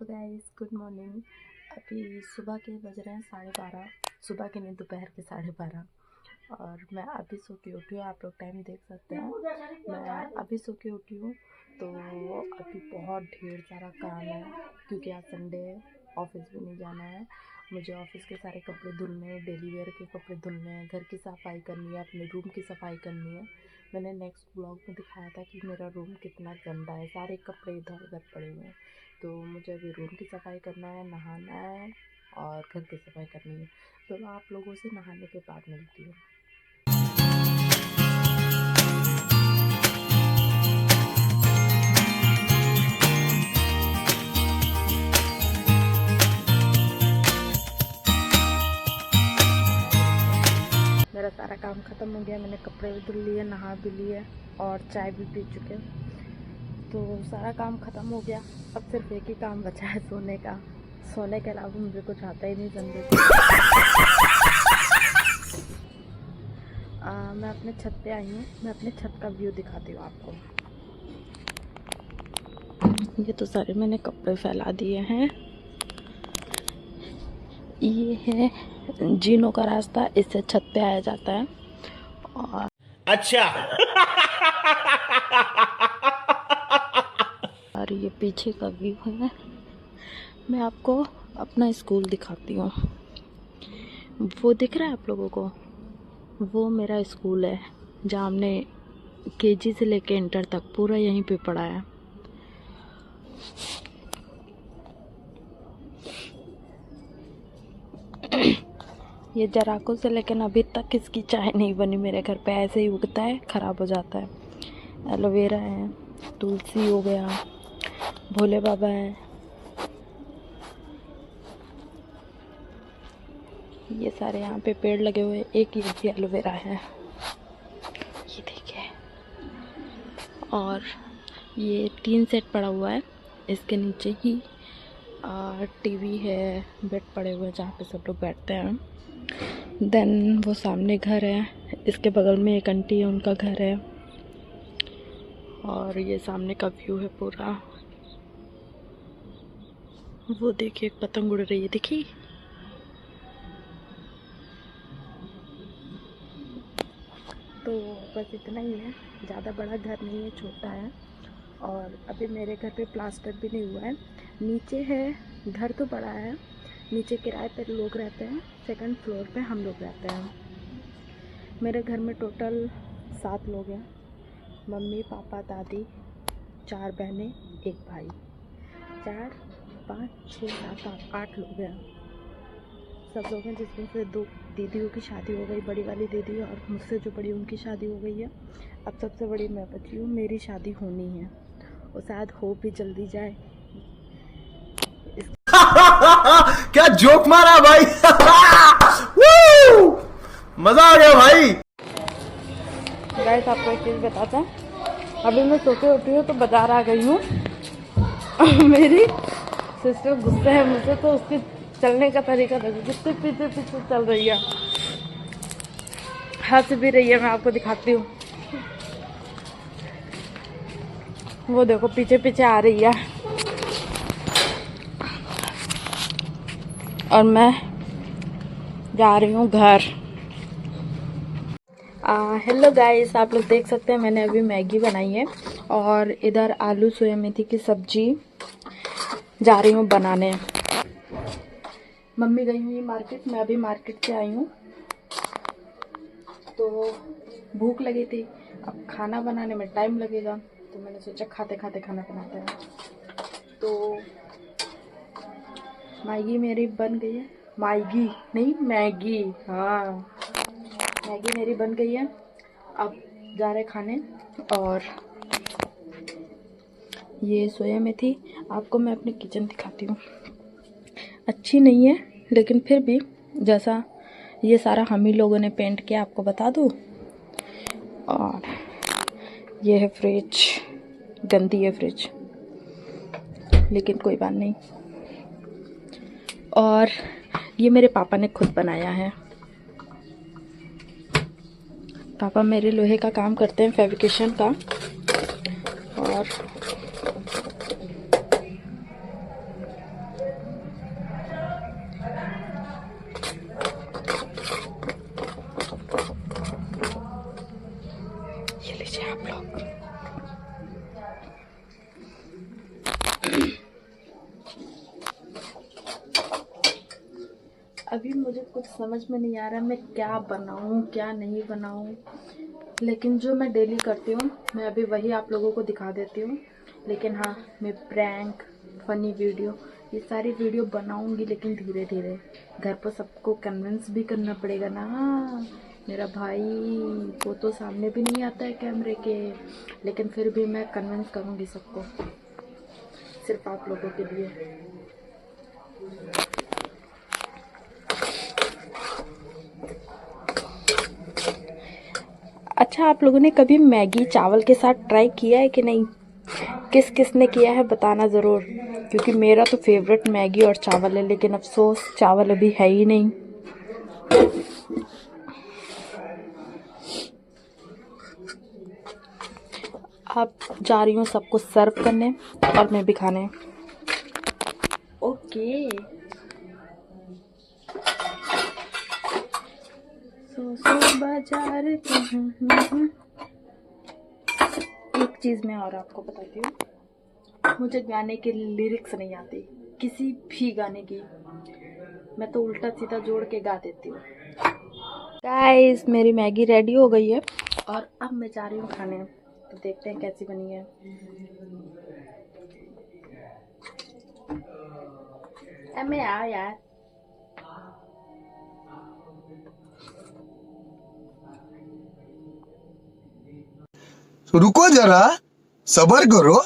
Hello guys, good morning. अभी सुबह के बज रहे हैं 12:30। सुबह के नहीं, दोपहर के 12:30। और मैं अभी सो के उठी हूँ। आप लोग टाइम देख सकते हैं। मैं अभी सो के उठी हूँ तो अभी बहुत ढेर सारा काम है क्योंकि आज संडे है, ऑफिस भी नहीं जाना है। मुझे ऑफिस के सारे कपड़े धुलने हैं, डेली वेयर के कपड़े धुलने हैं, घर की सफाई करनी है, अपने रूम की सफाई करनी है। मैंने नेक्स्ट ब्लॉग में दिखाया था कि मेरा रूम कितना गंदा है, सारे कपड़े इधर उधर पड़े हुए हैं। तो मुझे अभी रूम की सफाई करना है, नहाना है और घर की सफाई करनी है। तो मैं आप लोगों से नहाने के बाद मिलती हूँ। मेरा सारा काम ख़त्म हो गया। मैंने कपड़े भी धुल लिए, नहा भी लिए और चाय भी पी चुके। तो सारा काम ख़त्म हो गया। अब सिर्फ एक ही काम बचा है, सोने का। सोने के अलावा मुझे कुछ आता ही नहीं ज़िंदगी। मैं अपने छत पे आई हूँ। मैं अपने छत का व्यू दिखाती हूँ आपको। ये तो सारे मैंने कपड़े फैला दिए हैं। ये है जीनों का रास्ता, इससे छत पे आया जाता है। और अच्छा और ये पीछे का व्यू है। मैं आपको अपना स्कूल दिखाती हूँ। वो दिख रहा है आप लोगों को? वो मेरा स्कूल है जहाँ हमने केजी से लेके इंटर तक पूरा यहीं पे पढ़ा है। ये जराकू से, लेकिन अभी तक इसकी चाय नहीं बनी। मेरे घर पे ऐसे ही उगता है, ख़राब हो जाता है। एलोवेरा है, तुलसी हो गया, भोले बाबा है। ये सारे यहाँ पे पेड़ लगे हुए हैं। एक ये भी एलोवेरा है, ये देखिए। और ये टीन सेट पड़ा हुआ है, इसके नीचे ही टीवी है, बेड पड़े हुए हैं जहाँ पे सब लोग बैठते हैं। देन वो सामने घर है, इसके बगल में एक आंटी है, उनका घर है। और ये सामने का व्यू है पूरा। वो देखिए, एक पतंग उड़ रही है, देखिए। तो बस इतना ही है, ज़्यादा बड़ा घर नहीं है, छोटा है। और अभी मेरे घर पे प्लास्टर भी नहीं हुआ है। नीचे है, घर तो बड़ा है, नीचे किराए पर लोग रहते हैं, सेकंड फ्लोर पे हम लोग रहते हैं। मेरे घर में टोटल 7 लोग हैं। मम्मी, पापा, दादी, 4 बहनें, 1 भाई। 4, 5, 6, 7, 8 लोग हैं। सब लोग हैं, जिसमें से 2 दीदियों की शादी हो गई, बड़ी वाली दीदी और मुझसे जो बड़ी, उनकी शादी हो गई है। अब सबसे बड़ी मैं बची हूँ, मेरी शादी होनी है और शायद हो भी जल्दी जाए। क्या जोक मारा भाई मजा आ गया भाई। गाइस, आपको एक चीज़ बताता हूँ। अभी मैं सो के उठी हूँ तो बाजार आ गई हूँ। मेरी सिस्टर गुस्सा है मुझसे, तो उसके चलने का तरीका देखो, कितने पीछे पीछे चल रही है, हंस भी रही है। मैं आपको दिखाती हूँ, वो देखो पीछे पीछे आ रही है। और मैं जा रही हूँ घर। हेलो गाइस, आप लोग देख सकते हैं मैंने अभी मैगी बनाई है और इधर आलू सोया मेथी की सब्जी जा रही हूँ बनाने। मम्मी गई हुई मार्केट, मैं अभी मार्केट से आई हूँ। तो भूख लगी थी, अब खाना बनाने में टाइम लगेगा, तो मैंने सोचा खाते खाते खाना बनाते हैं। तो मैगी मेरी बन गई है। मैगी नहीं, मैगी, हाँ, मैगी मेरी बन गई है। अब जा रहे खाने। और ये सोया मेथी, आपको मैं अपनी किचन दिखाती हूँ। अच्छी नहीं है, लेकिन फिर भी जैसा ये सारा हम ही लोगों ने पेंट किया, आपको बता दूँ। और ये है फ्रिज, गंदी है फ्रिज, लेकिन कोई बात नहीं। और ये मेरे पापा ने खुद बनाया है। पापा मेरे लोहे का काम करते हैं, फैब्रिकेशन का। और अभी मुझे कुछ समझ में नहीं आ रहा मैं क्या बनाऊं क्या नहीं बनाऊं, लेकिन जो मैं डेली करती हूँ मैं अभी वही आप लोगों को दिखा देती हूँ। लेकिन हाँ, मैं प्रैंक, फनी वीडियो, ये सारी वीडियो बनाऊंगी, लेकिन धीरे धीरे। घर पर सबको कन्विंस भी करना पड़ेगा ना। मेरा भाई वो तो सामने भी नहीं आता है कैमरे के, लेकिन फिर भी मैं कन्विंस करूंगी सबको, सिर्फ आप लोगों के लिए। अच्छा, आप लोगों ने कभी मैगी चावल के साथ ट्राई किया है कि नहीं? किस किस ने किया है बताना ज़रूर, क्योंकि मेरा तो फेवरेट मैगी और चावल है, लेकिन अफसोस चावल अभी है ही नहीं। अब जा रही हूँ सबको सर्व करने और मैं भी खाने। ओके, सो बाजार। एक चीज़ मैं और आपको बताती हूँ, मुझे गाने के लिरिक्स नहीं आती, किसी भी गाने की। मैं तो उल्टा सीधा जोड़ के गा देती हूँ। गाइस, मेरी मैगी रेडी हो गई है और अब मैं जा रही हूँ खाने। तो देखते हैं कैसी बनी है। मैं आओ यार। रुको जरा, सबर करो।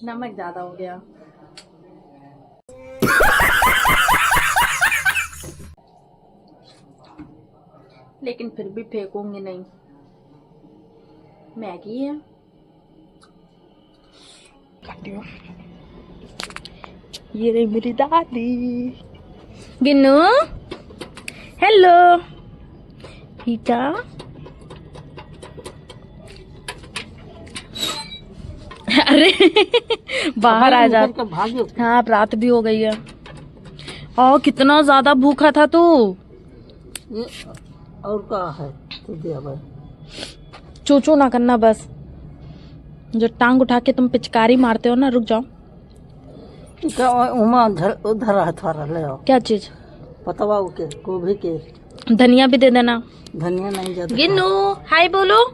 नमक ज़्यादा हो गया। लेकिन फिर भी फेंकूंगी नहीं, मैगी है। खाती हूँ। ये रही मेरी दादी। गिन्नू, हेलो बेटा। अरे बाहर आ जा। हाँ, अब रात भी हो गई है। और कितना ज्यादा भूखा था तू। और का है चूचू ना करना बस। जो टांग उठा के तुम पिचकारी मारते हो ना, रुक जाओ। उमा उधर है थोड़ा ले आओ। क्या चीज? पतवा के गोभी के धनिया भी दे देना। धनिया नहीं ज्यादा। गिन्नू, हाय बोलो।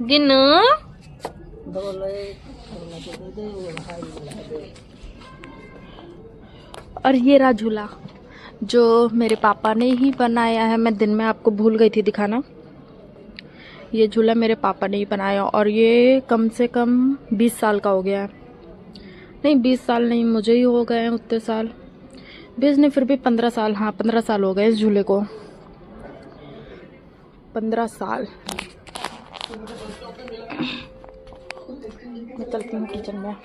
गिन्नू, और ये रहा झूला जो मेरे पापा ने ही बनाया है। मैं दिन में आपको भूल गई थी दिखाना। ये झूला मेरे पापा ने ही बनाया और ये कम से कम 20 साल का हो गया है। नहीं, 20 साल नहीं, मुझे ही हो गए हैं उतने साल। 20 नहीं, फिर भी 15 साल। हाँ, 15 साल हो गए इस झूले को। 15 साल। मैं चलती हूँ किचन में।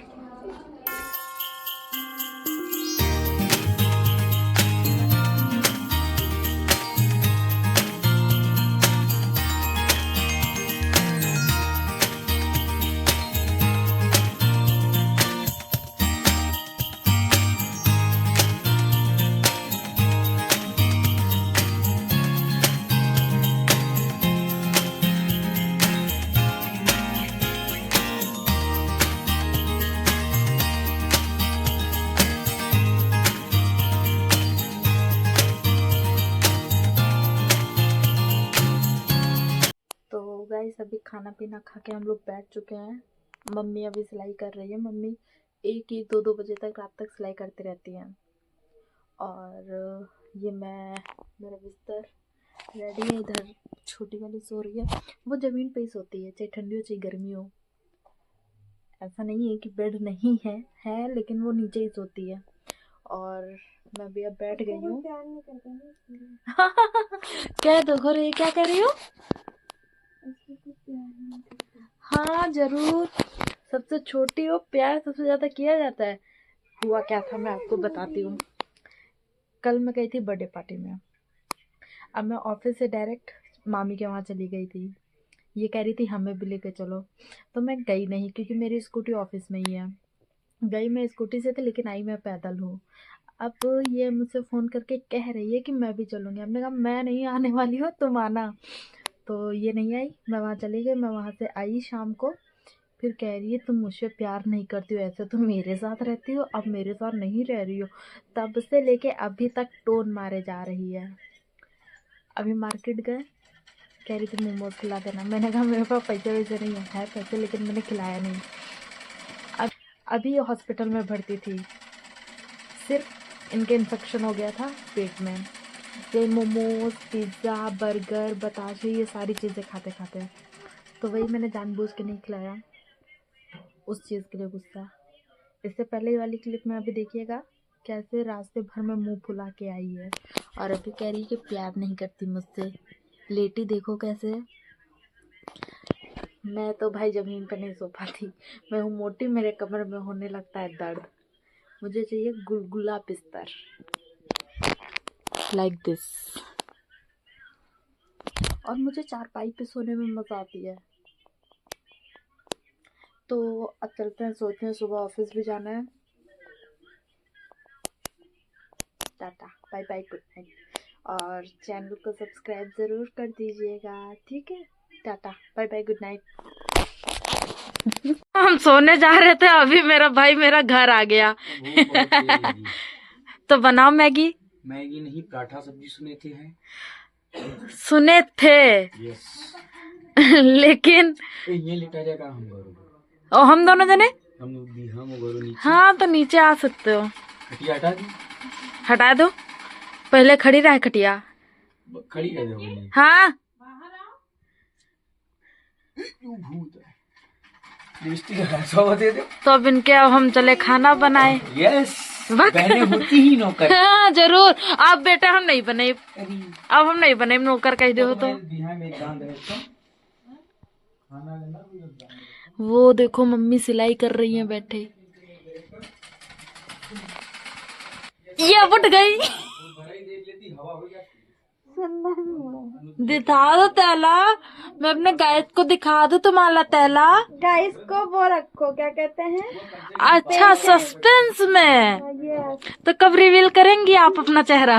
गाइस, अभी खाना पीना खा के हम लोग बैठ चुके हैं। मम्मी अभी सिलाई कर रही है। मम्मी 1-2 बजे तक, रात तक सिलाई करती रहती हैं। और ये मेरा बिस्तर रेडी है। इधर छोटी वाली सो रही है। वो ज़मीन पे ही सोती है, चाहे ठंडी हो चाहे गर्मी हो। ऐसा नहीं है कि बेड नहीं है, लेकिन वो नीचे ही सोती है। और मैं भी अब बैठ गई हूँ। क्या देखो रे, क्या कर रही हो? हाँ जरूर, सबसे छोटी हो, प्यार सबसे ज्यादा किया जाता है। हुआ क्या था मैं आपको बताती हूँ। कल मैं गई थी बर्थडे पार्टी में। अब मैं ऑफिस से डायरेक्ट मामी के वहाँ चली गई थी। ये कह रही थी हमें भी लेके चलो, तो मैं गई नहीं क्योंकि मेरी स्कूटी ऑफिस में ही है। गई मैं स्कूटी से थी, लेकिन आई मैं पैदल हूँ। अब ये मुझसे फ़ोन करके कह रही है कि मैं भी चलूँगी। हमने कहा मैं नहीं आने वाली हूँ, तुम आना। तो ये नहीं आई, मैं वहाँ चली गई। मैं वहाँ से आई शाम को, फिर कह रही है तुम मुझसे प्यार नहीं करती हो, ऐसे तो मेरे साथ रहती हो, अब मेरे साथ नहीं रह रही हो। तब से लेके अभी तक टोन मारे जा रही है। अभी मार्केट गए, कह रही थी मोमोज खिला देना। मैंने कहा मेरे पास पैसे वैसे नहीं है पैसे, लेकिन मैंने खिलाया नहीं। अभी हॉस्पिटल में भर्ती थी, सिर्फ इनके इन्फेक्शन हो गया था पेट में। ये मोमोज, पिज़्ज़ा, बर्गर, बताशे, ये सारी चीज़ें खाते खाते, तो वही मैंने जानबूझ के नहीं खिलाया, उस चीज़ के लिए गुस्सा। इससे पहले वाली क्लिप में अभी देखिएगा कैसे रास्ते भर में मुंह फुला के आई है, और अभी कह रही है कि प्यार नहीं करती मुझसे। लेटी देखो कैसे। मैं तो भाई ज़मीन पर नहीं सो पाती, मैं हूँ मोटी, मेरे कमर में होने लगता है दर्द। मुझे चाहिए गुलगुला बिस्तर, लाइक दिस। और मुझे चारपाई पे सोने में मज़ा आती है। तो अब चलते हैं, सोचते हैं, सुबह ऑफिस भी जाना है। Tata, bye bye, good night. और चैनल को सब्सक्राइब ज़रूर कर दीजिएगा, ठीक है। Tata, bye bye, good night. हम सोने जा रहे थे, अभी मेरा भाई मेरा घर आ गया। तो बनाओ मैगी। मैगी नहीं, पराठा सब्जी सुने थे हैं। सुने थे यस। लेकिन ये लिटा जाएगा हम घरों, और हम दोनों जने हम घरों नीचे। हाँ, तो नीचे आ सकते हो। खटिया हटा दी, हटा दो, पहले खड़ी रहे खटिया। खड़ी कर दो। हाँ, भूत है, लिपस्टिक हटा दे दो। तो अब इनके, अब हम चले खाना बनाए। यस, बहने होती ही नौकर। हाँ जरूर। अब बेटा हम नहीं बने, अब हम नहीं बने, नौकर कह दो तो। वो देखो मम्मी सिलाई कर रही है बैठे। ये उठ गई। दिखा दो तैला, मैं अपने गाइस को दिखा दूं तुम्हारा तैला। गाइस को वो रखो, क्या कहते हैं, अच्छा, सस्पेंस में। तो कब रिवील करेंगी आप अपना चेहरा?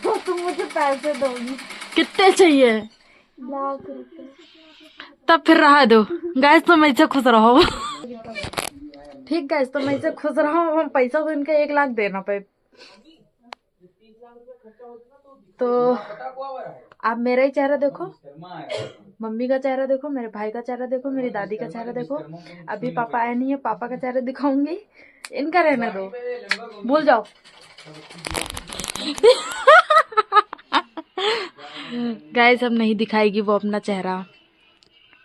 तो तुम मुझे पैसे दोगी। कितने चाहिए? ₹1,00,000। तब फिर रहा दो। गाइस तुम ऐसे खुश रहो। ठीक गाइस, तुम ऐसे खुश रहो, हम पैसा तो इनका 1,00,000 देना पे। तो आप मेरा ही चेहरा देखो, मम्मी का चेहरा देखो, मेरे भाई का चेहरा देखो, मेरी दादी का चेहरा देखो। अभी पापा आए नहीं है, पापा का चेहरा दिखाऊंगी, इनका रहने दो, भूल जाओ। गाइस अब नहीं दिखाएगी वो अपना चेहरा,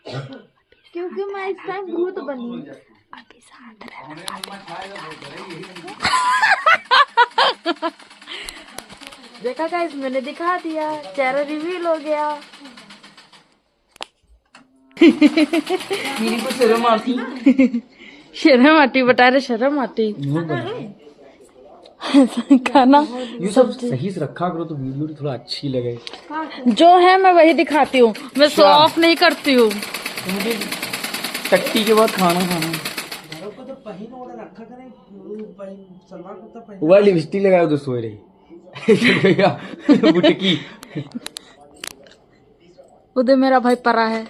क्योंकि मैं इस टाइम भूत बनी हूँ। अभी साथ रहना। देखा गाइस, मैंने दिखा दिया, चेहरा रिवील हो गया। मेरी को शर्म आती। शर्म आती, बता रहे शर्म आती। खाना ये सब सही से रखा करो तो वीडियो थोड़ा अच्छी लगे। जो है मैं वही दिखाती हूँ, मैं शो ऑफ नहीं करती हूँ। तो मुझे टट्टी के बाद खाना वह लिपस्टिक लगाया तो सोए रही। बुटकी उधर मेरा भाई परा है।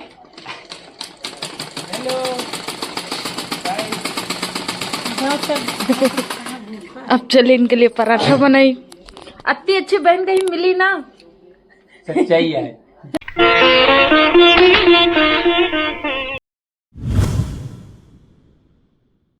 अब चले इनके लिए पराठा बनाई। इतनी अच्छी बहन कहीं मिली ना। सच्चाई है।